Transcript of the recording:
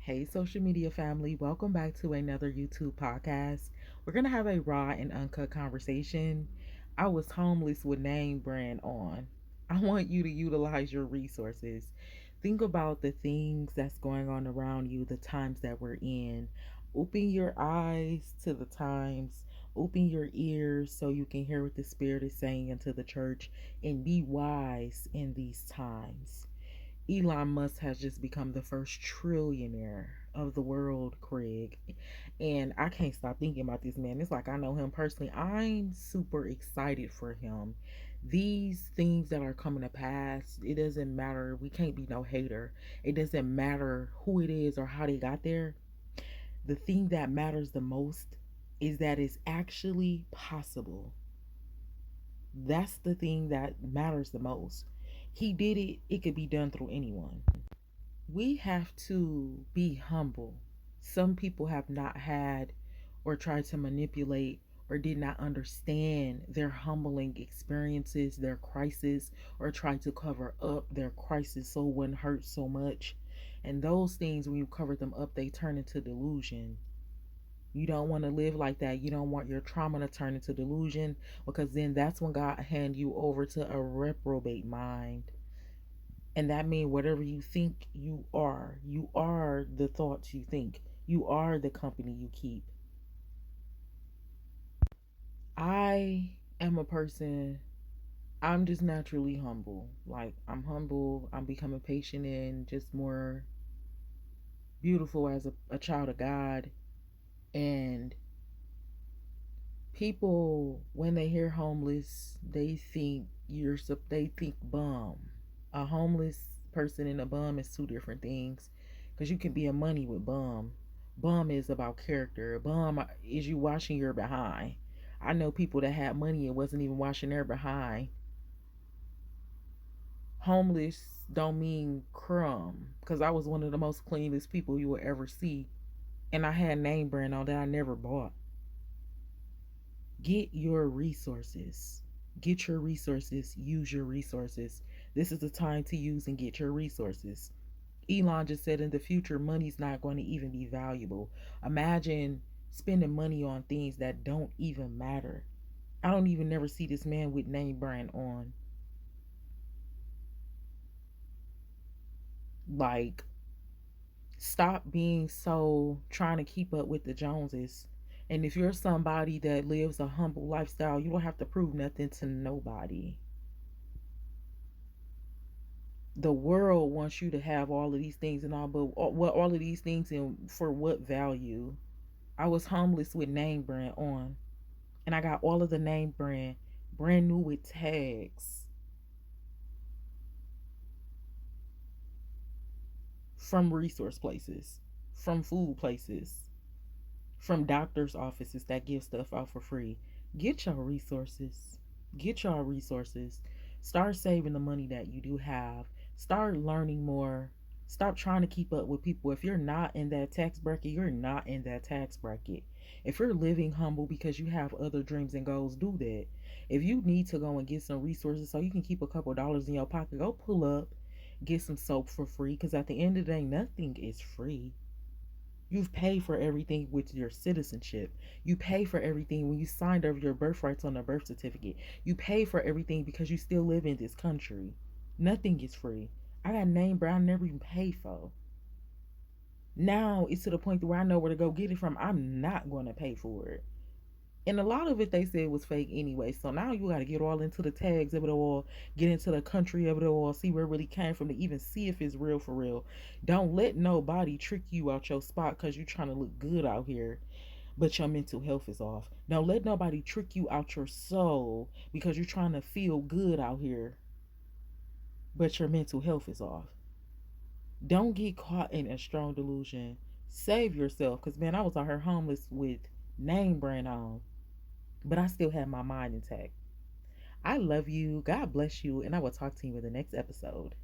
Hey, social media family, welcome back to another YouTube podcast. We're going to have a raw and uncut conversation. I was homeless with name brand on. I want you to utilize your resources. Think about the things that's going on around you, the times that we're in. Open your eyes to the times, open your ears so you can hear what the Spirit is saying into the church, and be wise in these times. Elon Musk has just become the first trillionaire of the world, Craig. And I can't stop thinking about this man. It's like I know him personally. I'm super excited for him. These things that are coming to pass, it doesn't matter. We can't be no hater. It doesn't matter who it is or how they got there. The thing that matters the most is that it's actually possible. That's the thing that matters the most. He did it, it could be done through anyone. We have to be humble. Some people have not had or tried to manipulate or did not understand their humbling experiences, their crisis, or tried to cover up their crisis so it wouldn't hurt so much. And those things, when you cover them up, they turn into delusion. You don't want to live like that. You don't want your trauma to turn into delusion because then that's when God hand you over to a reprobate mind. And that means whatever you think you are the thoughts you think. You are the company you keep. I am a person, I'm just naturally humble. Like, I'm humble, I'm becoming patient and just more beautiful as a child of God. And people, when they hear homeless, they think bum. A homeless person and a bum is two different things, because you can be a money with bum. Bum is about character. Bum is you washing your behind. I know people that had money and wasn't even washing their behind. Homeless don't mean crumb, because I was one of the most cleanest people you will ever see, and I had name brand on that I never bought. Get your resources. Get your resources. Use your resources. This is the time to use and get your resources. Elon just said in the future, money's not going to even be valuable. Imagine spending money on things that don't even matter. I don't even never see this man with name brand on. Like, stop being so trying to keep up with the Joneses. And if you're somebody that lives a humble lifestyle, you don't have to prove nothing to nobody. The world wants you to have all of these things and all, but what all of these things and for what value? I was homeless with name brand on, and I got all of the name brand new with tags from resource places, from food places, from doctors' offices that give stuff out for free. Get your resources. Get your resources. Start saving the money that you do have. Start learning more. Stop trying to keep up with people. If you're not in that tax bracket, you're not in that tax bracket. If you're living humble because you have other dreams and goals, do that. If you need to go and get some resources so you can keep a couple dollars in your pocket, go pull up, get some soap for free. Because at the end of the day, nothing is free. You've paid for everything with your citizenship. You pay for everything when you signed over your birthrights on a birth certificate. You pay for everything because you still live in this country. Nothing is free. I got a name brand I never even paid for. Now it's to the point where I know where to go get it from. I'm not going to pay for it. And a lot of it they said was fake anyway. So now you got to get all into the tags of it all, get into the country of it all, see where it really came from to even see if it's real for real. Don't let nobody trick you out your spot because you're trying to look good out here, but your mental health is off. Don't let nobody trick you out your soul because you're trying to feel good out here, but your mental health is off. Don't get caught in a strong delusion. Save yourself because, man, I was out here homeless with name brand on, but I still had my mind intact. I love you. God bless you. And I will talk to you in the next episode.